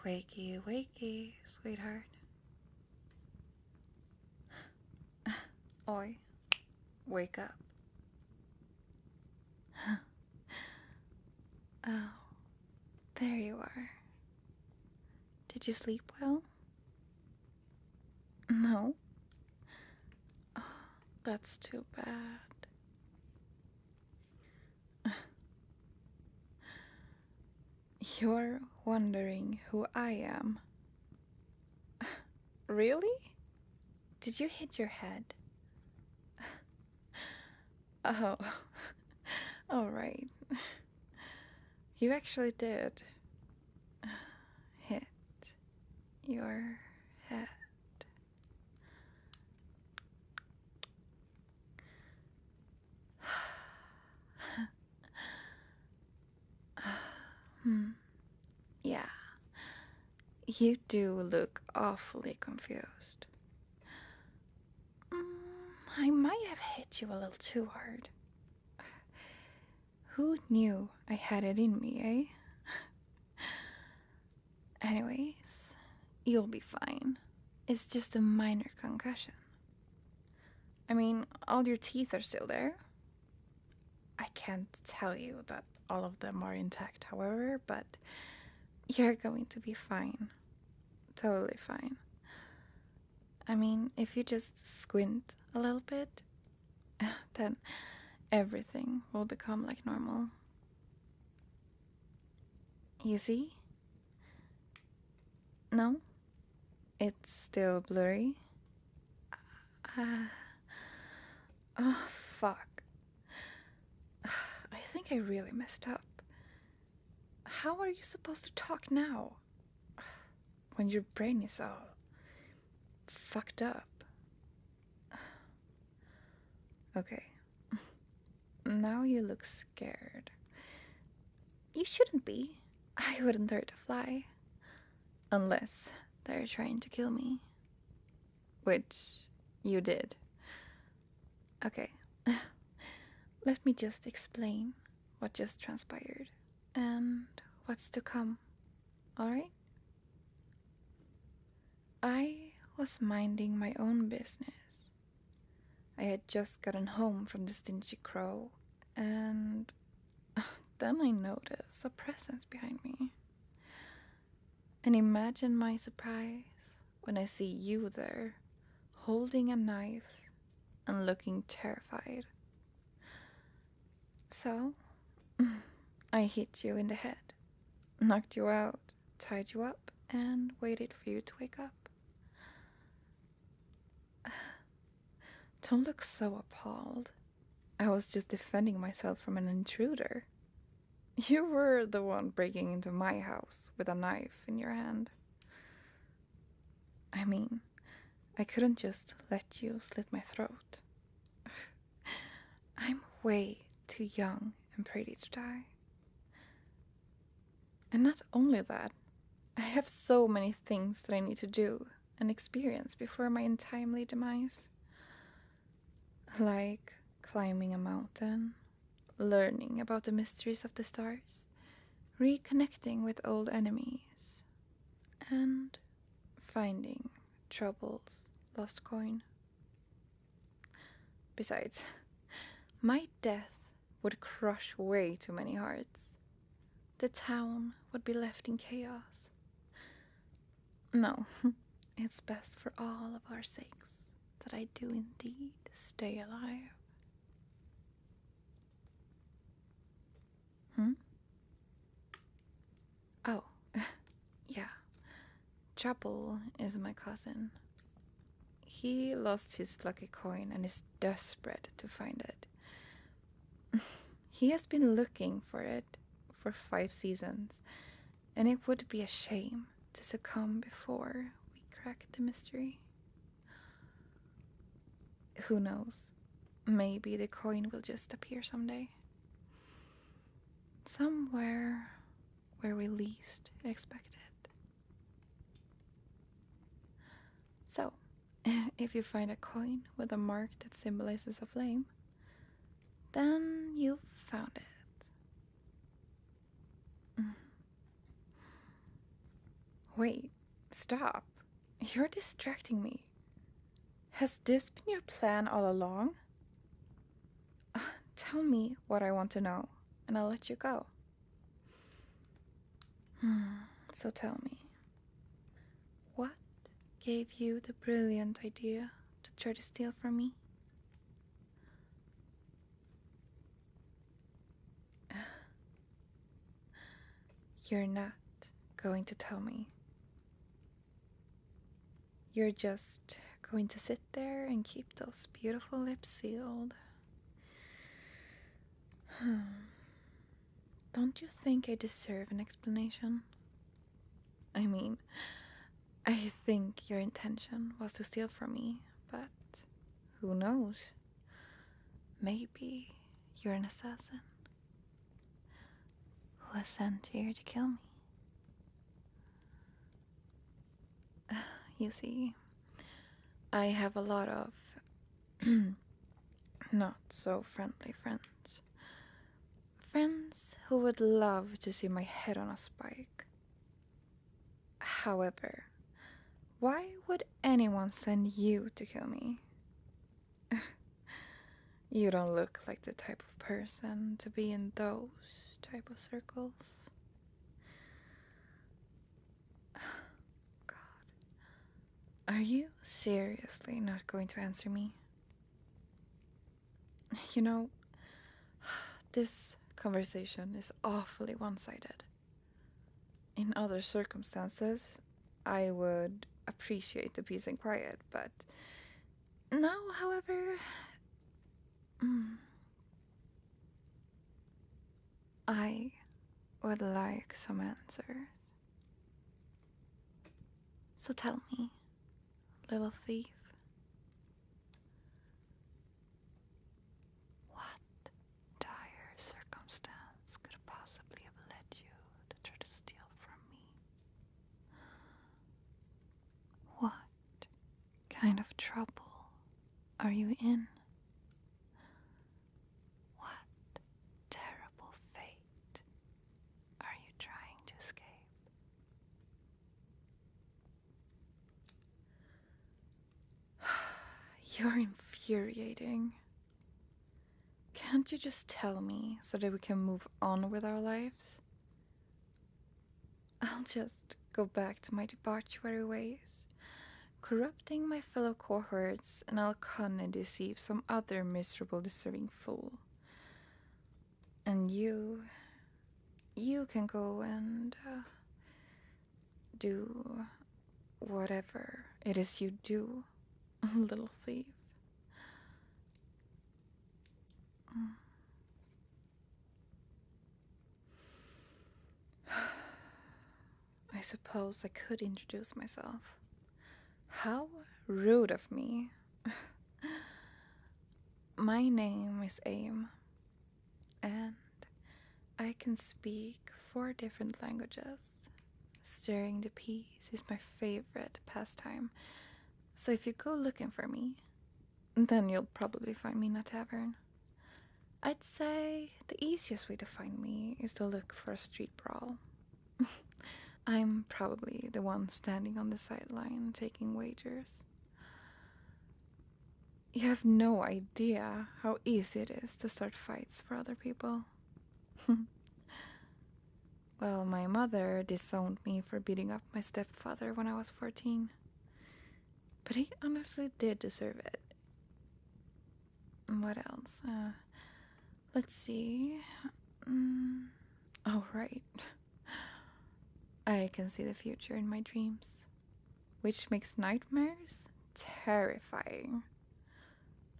Wakey, wakey, sweetheart. Oi, wake up. Oh, there you are. Did you sleep well? No? Oh, that's too bad. You're wondering who I am. Really? Did you hit your head? Oh, alright. You actually did hit your head. Yeah, you do look awfully confused. I might have hit you a little too hard. Who knew I had it in me, eh? Anyways, you'll be fine. It's just a minor concussion. I mean, all your teeth are still there. I can't tell you that all of them are intact, however, but you're going to be fine. Totally fine. I mean, if you just squint a little bit, then everything will become like normal. You see? No? It's still blurry? Oh, fuck. I think I really messed up. How are you supposed to talk now? When your brain is all fucked up. Okay. Now you look scared. You shouldn't be. I wouldn't hurt a fly. Unless they're trying to kill me. Which you did. Okay. Let me just explain what just transpired and what's to come. Alright? I was minding my own business. I had just gotten home from the Stingy Crow, and then I noticed a presence behind me. And imagine my surprise when I see you there, holding a knife and looking terrified. So, I hit you in the head, knocked you out, tied you up, and waited for you to wake up. Don't look so appalled. I was just defending myself from an intruder. You were the one breaking into my house with a knife in your hand. I mean, I couldn't just let you slit my throat. I'm way too young and pretty to die. And not only that, I have so many things that I need to do and experience before my untimely demise. Like climbing a mountain, learning about the mysteries of the stars, reconnecting with old enemies, and finding Trouble's lost coin. Besides, my death would crush way too many hearts. The town would be left in chaos. No, it's best for all of our sakes that I do indeed stay alive. Oh, yeah. Trouble is my cousin. He lost his lucky coin and is desperate to find it. He has been looking for it for 5 seasons, and it would be a shame to succumb before we crack the mystery. Who knows? Maybe the coin will just appear someday. Somewhere where we least expect it. So, if you find a coin with a mark that symbolizes a flame, then you've found it. Wait, stop. You're distracting me. Has this been your plan all along? Tell me what I want to know, and I'll let you go. So tell me, what gave you the brilliant idea to try to steal from me? You're not going to tell me. You're just going to sit there and keep those beautiful lips sealed. Don't you think I deserve an explanation? I mean, I think your intention was to steal from me, but who knows? Maybe you're an assassin who was sent here to kill me. You see, I have a lot of not so friendly friends. Friends who would love to see my head on a spike. However, why would anyone send you to kill me? You don't look like the type of person to be in those type of circles. God. Are you seriously not going to answer me? You know, this conversation is awfully one-sided. In other circumstances, I would appreciate the peace and quiet, but now, however, I would like some answers. So tell me, little thief, what dire circumstance could possibly have led you to try to steal from me? What kind of trouble are you in? What terrible fate are you trying to escape? You're infuriating. Can't you just tell me so that we can move on with our lives? I'll just go back to my debauchery ways, corrupting my fellow cohorts, and I'll con and deceive some other miserable, deserving fool. And you can go and do whatever it is you do, little thief. I suppose I could introduce myself. How rude of me. My name is Aim, and I can speak 4 different languages. Stirring the peas is my favorite pastime, so if you go looking for me, then you'll probably find me in a tavern. I'd say the easiest way to find me is to look for a street brawl. I'm probably the one standing on the sideline taking wagers. You have no idea how easy it is to start fights for other people. Well, my mother disowned me for beating up my stepfather when I was 14. But he honestly did deserve it. What else? Let's see. Oh, right. I can see the future in my dreams, which makes nightmares terrifying.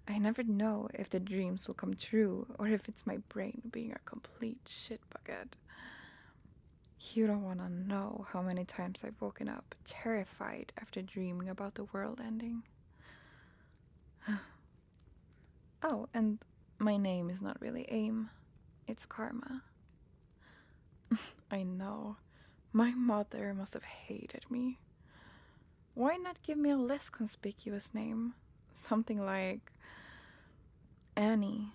I never know if the dreams will come true or if it's my brain being a complete shit bucket. You don't want to know how many times I've woken up terrified after dreaming about the world ending. Oh, and my name is not really Aim, it's Karma. I know, my mother must have hated me. Why not give me a less conspicuous name? Something like Annie,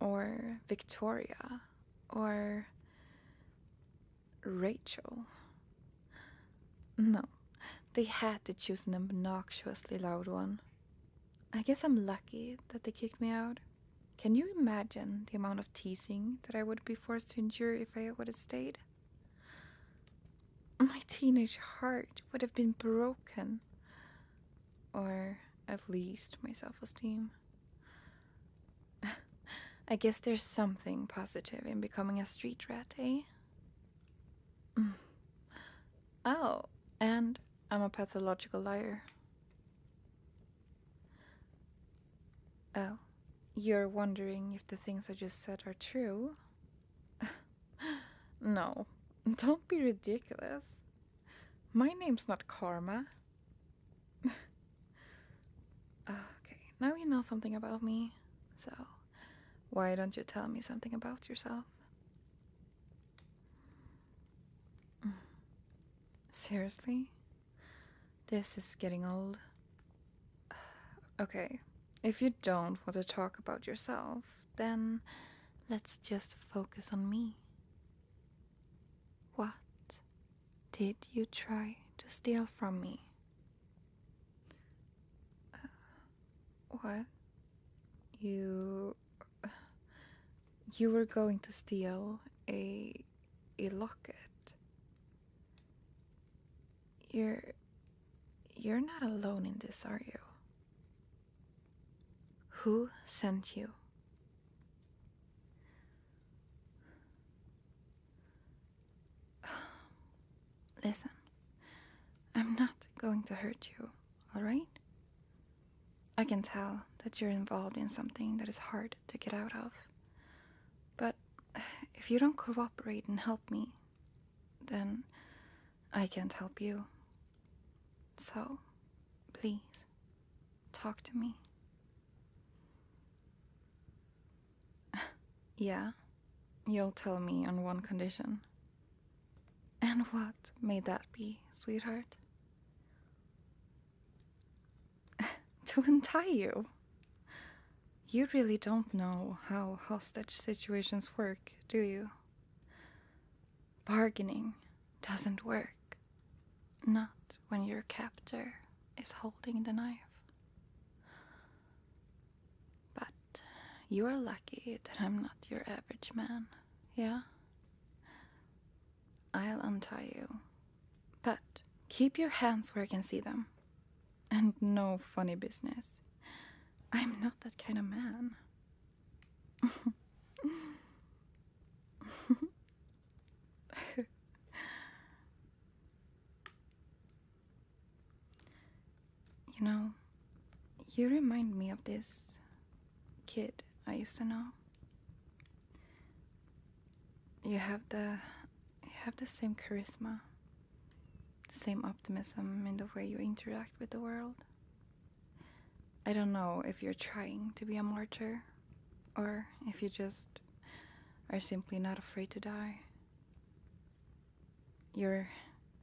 or Victoria, or Rachel. No, they had to choose an obnoxiously loud one. I guess I'm lucky that they kicked me out. Can you imagine the amount of teasing that I would be forced to endure if I would have stayed? My teenage heart would have been broken. Or at least my self-esteem. I guess there's something positive in becoming a street rat, eh? Oh, and I'm a pathological liar. Oh, you're wondering if the things I just said are true? No, don't be ridiculous. My name's not Karma. Okay, now you know something about me, so why don't you tell me something about yourself? Seriously? This is getting old. Okay, if you don't want to talk about yourself, then let's just focus on me. What did you try to steal from me? What? You were going to steal a locket. You're not alone in this, are you? Who sent you? Listen, I'm not going to hurt you, alright? I can tell that you're involved in something that is hard to get out of. But if you don't cooperate and help me, then I can't help you. So, please, talk to me. Yeah, you'll tell me on one condition. And what may that be, sweetheart? To untie you. You really don't know how hostage situations work, do you? Bargaining doesn't work. Not when your captor is holding the knife. But you are lucky that I'm not your average man, yeah? I'll untie you. But keep your hands where I can see them. And no funny business. I'm not that kind of man. You know, you remind me of this kid I used to know. You have the same charisma, the same optimism in the way you interact with the world. I don't know if you're trying to be a martyr, or if you just are simply not afraid to die. You're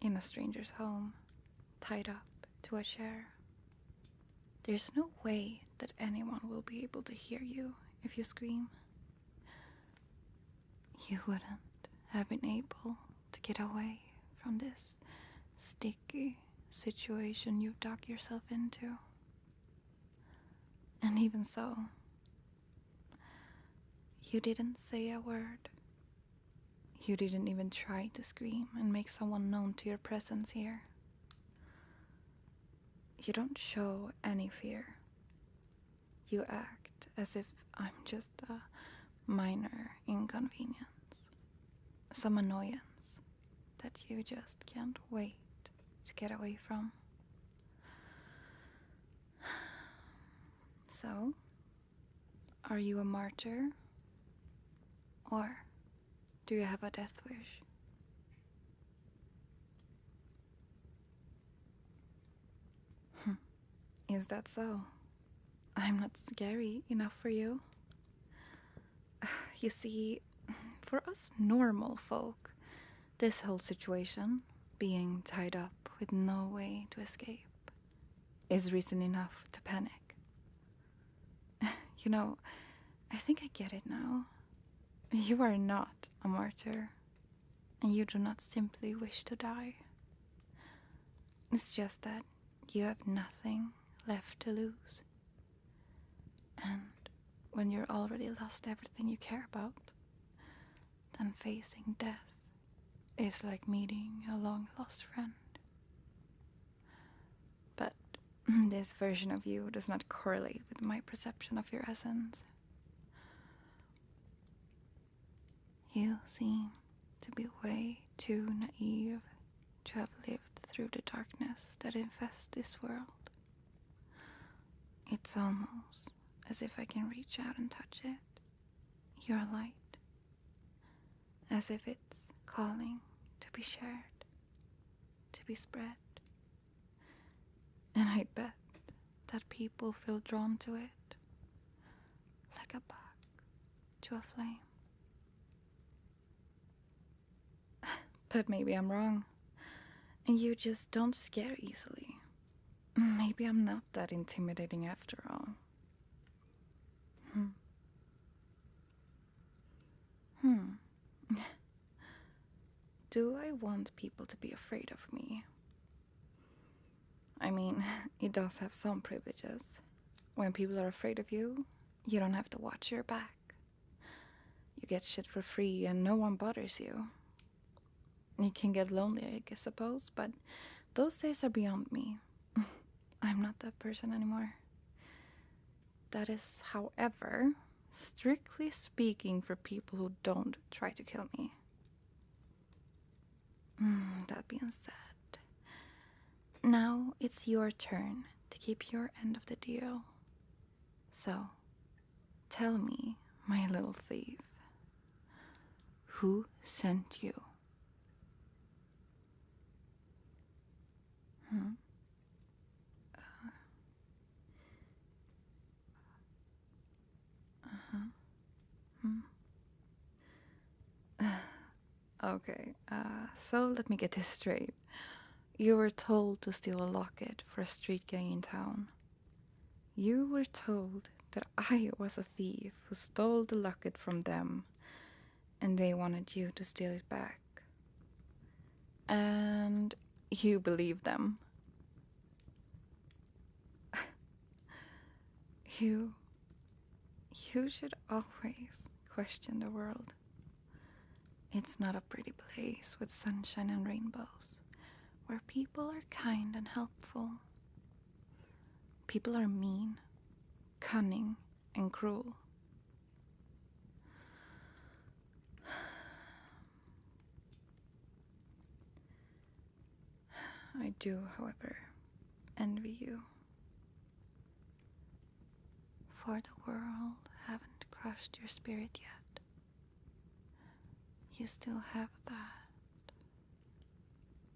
in a stranger's home, tied up to a chair. There's no way that anyone will be able to hear you if you scream. You wouldn't have been able to get away from this sticky situation you've dug yourself into. And even so, you didn't say a word. You didn't even try to scream and make someone known to your presence here. You don't show any fear. You act as if I'm just a minor inconvenience. Some annoyance that you just can't wait to get away from. So, are you a martyr? Or do you have a death wish? Is that so? I'm not scary enough for you. You see, for us normal folk, this whole situation, being tied up with no way to escape, is reason enough to panic. You know, I think I get it now. You are not a martyr, and you do not simply wish to die. It's just that you have nothing left to lose. And when you're already lost everything you care about, then facing death is like meeting a long-lost friend. But this version of you does not correlate with my perception of your essence. You seem to be way too naive to have lived through the darkness that infests this world. It's almost as if I can reach out and touch it. Your light. As if it's calling to be shared, to be spread. And I bet that people feel drawn to it, like a bug to a flame. But maybe I'm wrong, and you just don't scare easily. Maybe I'm not that intimidating after all. Do I want people to be afraid of me? I mean, it does have some privileges. When people are afraid of you, you don't have to watch your back. You get shit for free and no one bothers you. You can get lonely, I suppose, but those days are beyond me. I'm not that person anymore. That is, however, strictly speaking for people who don't try to kill me. That being said, now it's your turn to keep your end of the deal. So, tell me, my little thief, who sent you? Okay, so let me get this straight. You were told to steal a locket for a street gang in town. You were told that I was a thief who stole the locket from them, and they wanted you to steal it back. And you believed them. You should always question the world. It's not a pretty place with sunshine and rainbows, where people are kind and helpful. People are mean, cunning, and cruel. I do, however, envy you. For the world haven't crushed your spirit yet. You still have that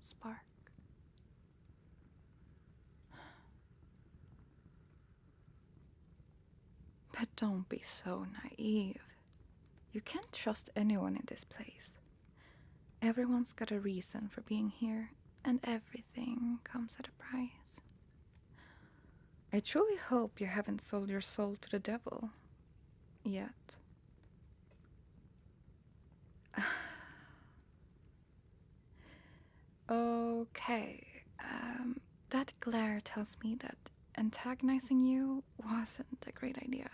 spark. But don't be so naive. You can't trust anyone in this place. Everyone's got a reason for being here, and everything comes at a price. I truly hope you haven't sold your soul to the devil yet. Okay, that glare tells me that antagonizing you wasn't a great idea.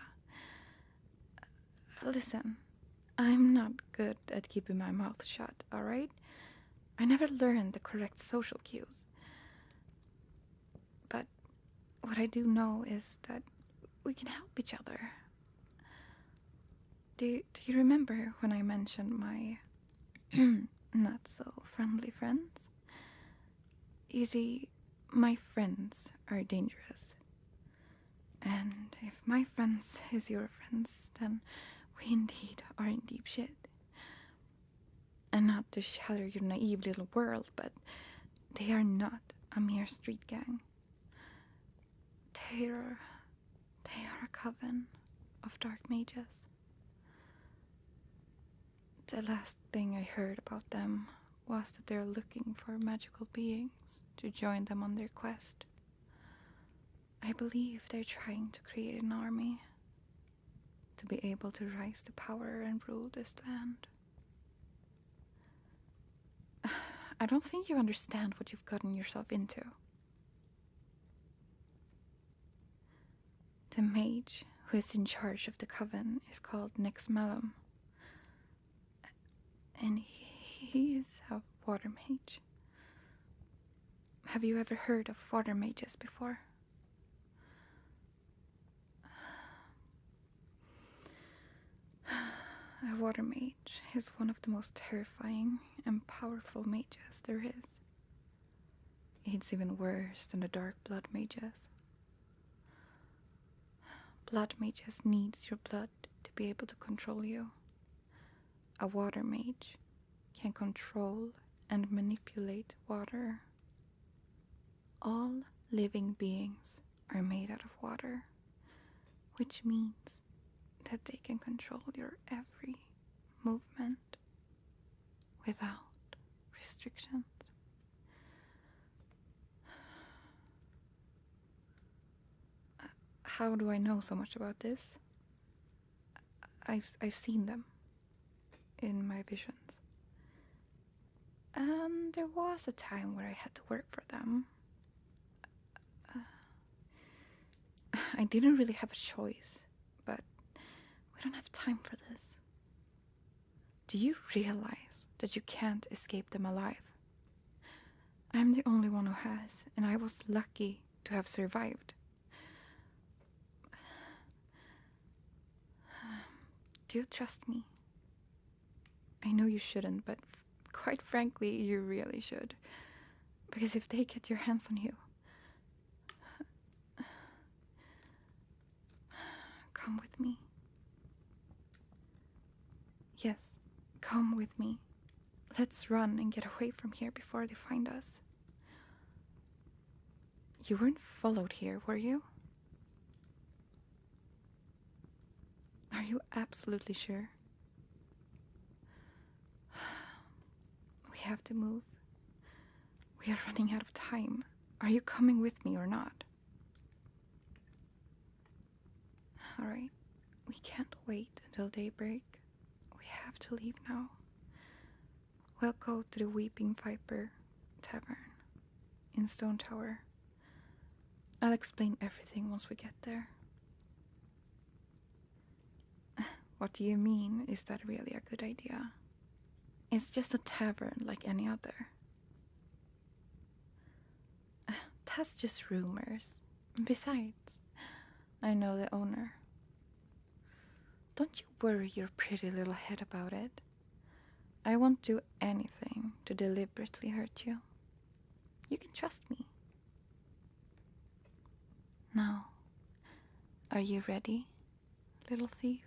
Listen, I'm not good at keeping my mouth shut, alright? I never learned the correct social cues. But what I do know is that we can help each other. Do you remember when I mentioned my not so friendly friends? You see, my friends are dangerous. And if my friends is your friends, then we indeed are in deep shit. And not to shatter your naive little world, but they are not a mere street gang. They are a coven of dark mages. The last thing I heard about them was that they're looking for magical beings to join them on their quest. I believe they're trying to create an army to be able to rise to power and rule this land. I don't think you understand what you've gotten yourself into. The mage who is in charge of the coven is called Nex Malum, and he is a water mage. Have you ever heard of water mages before? A water mage is one of the most terrifying and powerful mages there is. It's even worse than the dark blood mages. Blood mages needs your blood to be able to control you. A water mage can control and manipulate water. All living beings are made out of water, which means that they can control your every movement without restrictions. How do I know so much about this? I've seen them in my visions. And there was a time where I had to work for them. I didn't really have a choice, but we don't have time for this. Do you realize that you can't escape them alive? I'm the only one who has, and I was lucky to have survived. Do you trust me? I know you shouldn't, but quite frankly, you really should. Because if they get your hands on you... Come with me. Yes, come with me. Let's run and get away from here before they find us. You weren't followed here, were you? Are you absolutely sure? We have to move. We are running out of time. Are you coming with me or not? All right, we can't wait until daybreak. We have to leave now. We'll go to the Weeping Viper Tavern in Stone Tower. I'll explain everything once we get there. What do you mean? Is that really a good idea? It's just a tavern like any other. That's just rumors. Besides, I know the owner. Don't you worry your pretty little head about it. I won't do anything to deliberately hurt you. You can trust me. Now, are you ready, little thief?